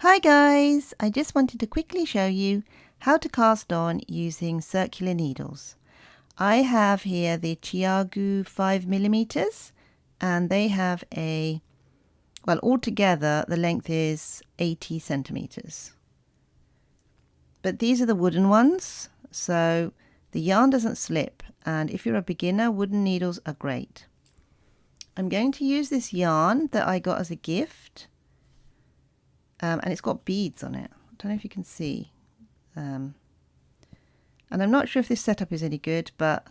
Hi guys, I just wanted to quickly show you how to cast on using circular needles. I have here the ChiaoGoo 5mm and they have altogether the length is 80 centimeters. But these are the wooden ones, so the yarn doesn't slip, and if you're a beginner, wooden needles are great. I'm going to use this yarn that I got as a gift. And it's got beads on it. I don't know if you can see. And I'm not sure if this setup is any good, but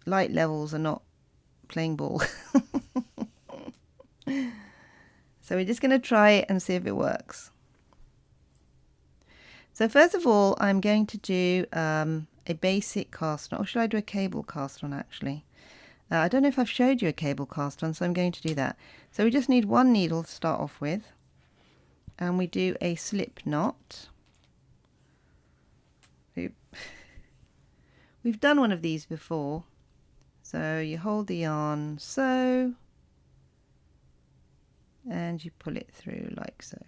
light levels are not playing ball. So we're just going to try it and see if it works. So first of all, I'm going to do a basic cast on, or should I do a cable cast on actually? I don't know if I've showed you a cable cast on, so I'm going to do that. So we just need one needle to start off with. And we do a slip knot. We've done one of these before. So you hold the yarn so, and you pull it through like so.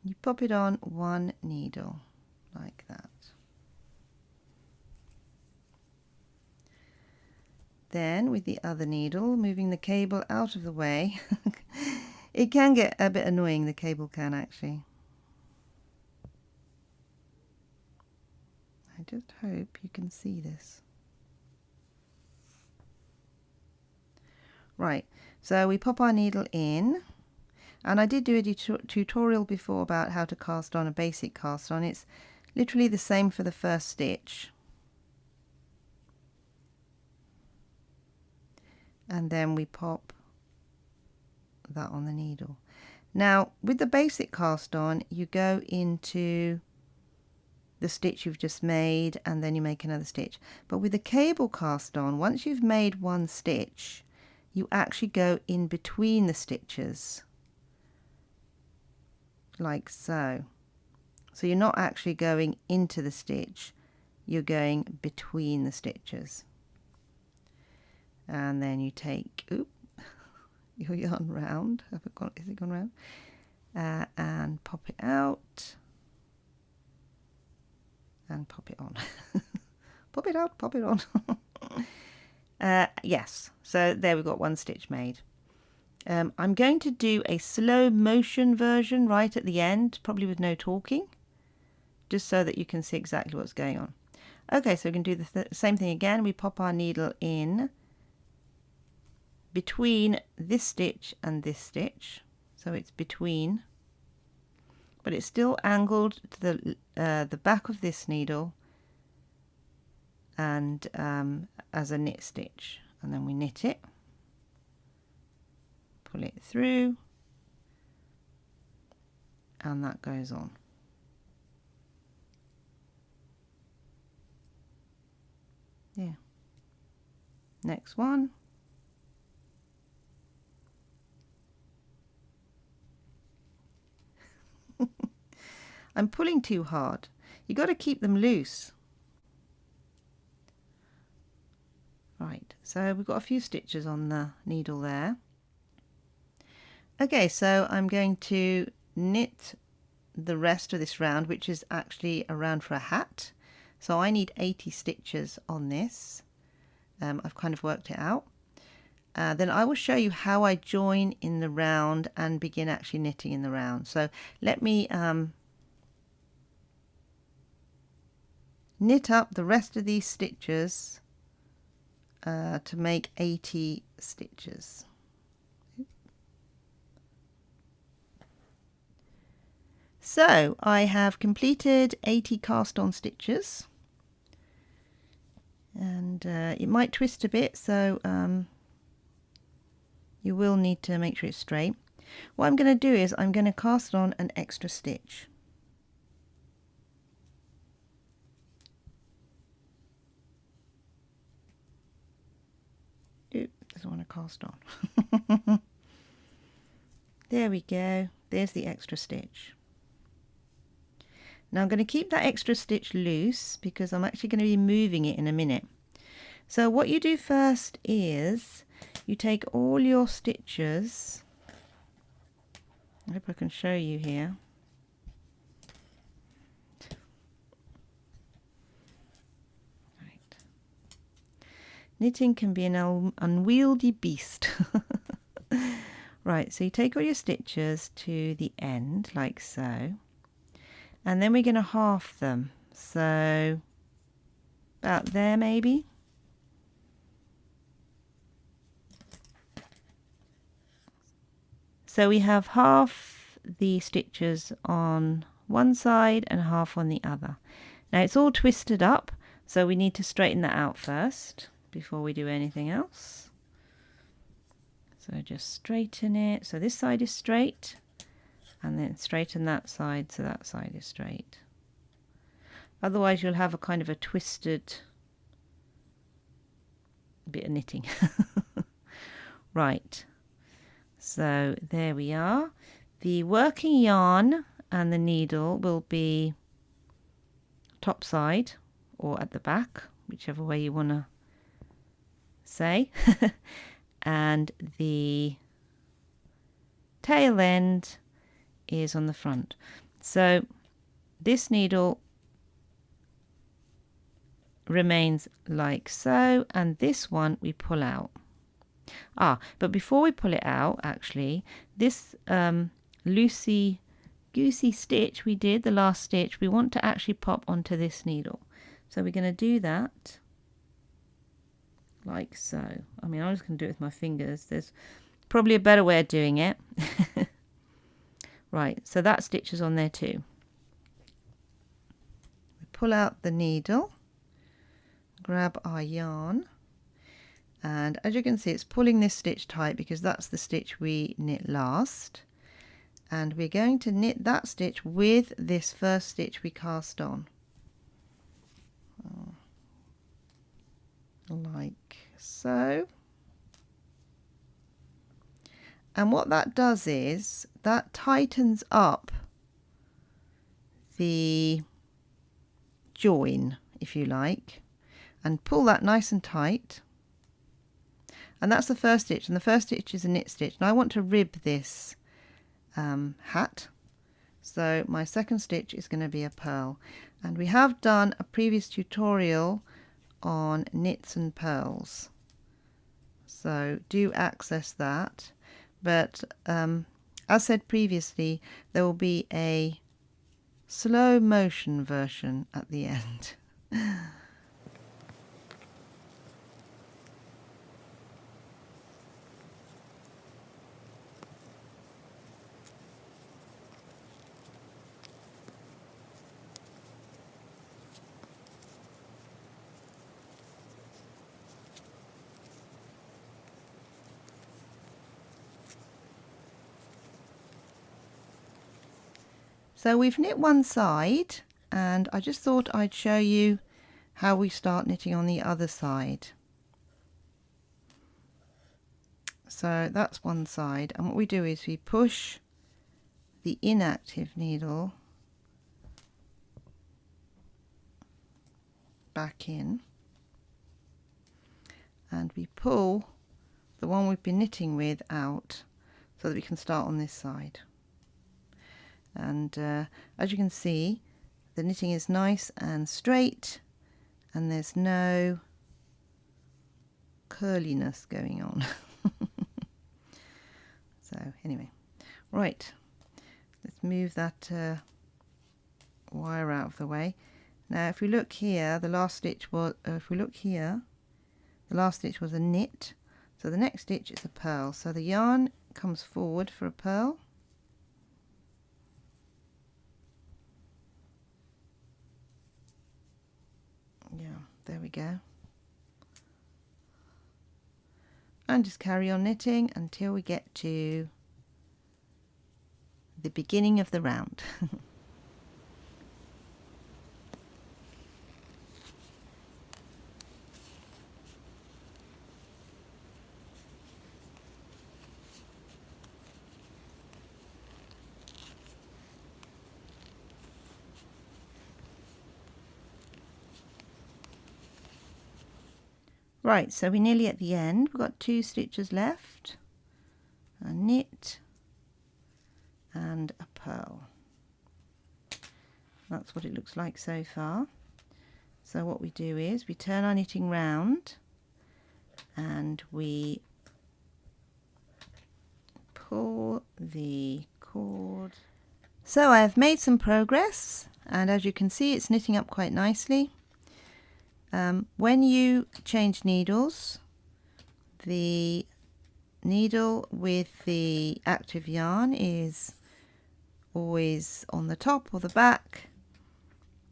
You pop it on one needle like that. Then with the other needle, moving the cable out of the way. It can get a bit annoying, the cable can actually. I just hope you can see this. Right, so we pop our needle in, and I did do a tutorial before about how to cast on a basic cast on. It's literally the same for the first stitch. And then we pop that on the needle. Now with the basic cast on, you go into the stitch you've just made and then you make another stitch. But with the cable cast on, once you've made one stitch, you actually go in between the stitches like so. So you're not actually going into the stitch, you're going between the stitches. And then you take your yarn round. Has it gone round? And pop it out and pop it on. Pop it out, pop it on. Yes, so there we've got one stitch made. I'm going to do a slow motion version right at the end, probably with no talking, just so that you can see exactly what's going on. Okay, so we can do the same thing again. We pop our needle in between this stitch and this stitch, so it's between, but it's still angled to the back of this needle and as a knit stitch, and then we knit it, pull it through, and that goes on. Yeah. Next one. I'm pulling too hard. You got to keep them loose. Right, so we've got a few stitches on the needle there. Okay, so I'm going to knit the rest of this round, which is actually a round for a hat. So I need 80 stitches on this. I've kind of worked it out. Then I will show you how I join in the round and begin actually knitting in the round. So let me knit up the rest of these stitches to make 80 stitches. So I have completed 80 cast on stitches, and it might twist a bit, so you will need to make sure it's straight. What I'm going to do is I'm going to cast on an extra stitch. Oop, doesn't want to cast on. There we go, there's the extra stitch. Now I'm going to keep that extra stitch loose because I'm actually going to be moving it in a minute. So what you do first is you take all your stitches I hope I can show you here. Right. Knitting can be an unwieldy beast. Right, so you take all your stitches to the end like so, and then we're going to half them, so about there maybe. So we have half the stitches on one side and half on the other. Now it's all twisted up, so we need to straighten that out first before we do anything else. So just straighten it, so this side is straight, and then straighten that side so that side is straight. Otherwise you'll have a kind of a twisted bit of knitting. Right, so there we are. The working yarn and the needle will be top side or at the back, whichever way you want to say. And the tail end is on the front. So this needle remains like so, and this one we pull out. But before we pull it out, actually, this loosey goosey stitch we did, the last stitch, we want to actually pop onto this needle. So we're going to do that like so. I mean, I'm just going to do it with my fingers. There's probably a better way of doing it. Right, so that stitch is on there too. We pull out the needle, grab our yarn, and as you can see it's pulling this stitch tight because that's the stitch we knit last, and we're going to knit that stitch with this first stitch we cast on, like so. And what that does is that tightens up the join, if you like, and pull that nice and tight. And that's the first stitch, and the first stitch is a knit stitch. And I want to rib this hat, so my second stitch is going to be a purl. And we have done a previous tutorial on knits and purls, so do access that. But as said previously, there will be a slow motion version at the end. So we've knit one side, and I just thought I'd show you how we start knitting on the other side. So that's one side, and what we do is we push the inactive needle back in, and we pull the one we've been knitting with out so that we can start on this side. And as you can see, the knitting is nice and straight, and there's no curliness going on. So anyway, right, let's move that wire out of the way. Now if we look here, the last stitch was the last stitch was a knit, so the next stitch is a purl. So the yarn comes forward for a purl, yeah, there we go, and just carry on knitting until we get to the beginning of the round. Right, so we're nearly at the end. We've got 2 stitches left. A knit That's what it looks like so far. So what we do is we turn our knitting round and we pull the cord. So I have made some progress, and as you can see it's knitting up quite nicely. When you change needles, the needle with the active yarn is always on the top or the back,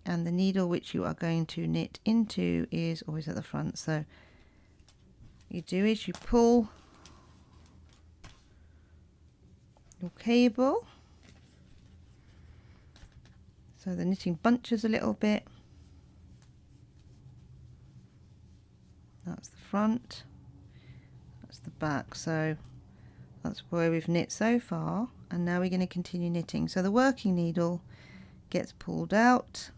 and the needle which you are going to knit into is always at the front. So you do is you pull your cable so the knitting bunches a little bit. That's the front, that's the back. So that's where we've knit so far, and now we're going to continue knitting. So the working needle gets pulled out,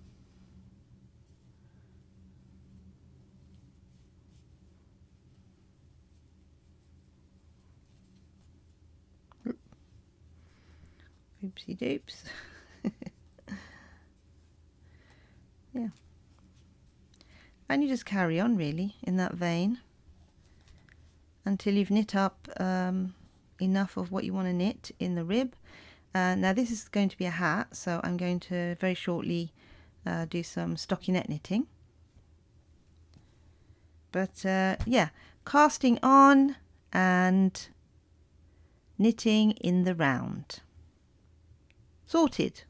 oopsie doops. Yeah, and you just carry on really in that vein until you've knit up enough of what you want to knit in the rib. Now this is going to be a hat, so I'm going to very shortly do some stockinette knitting. But yeah, casting on and knitting in the round. Sorted.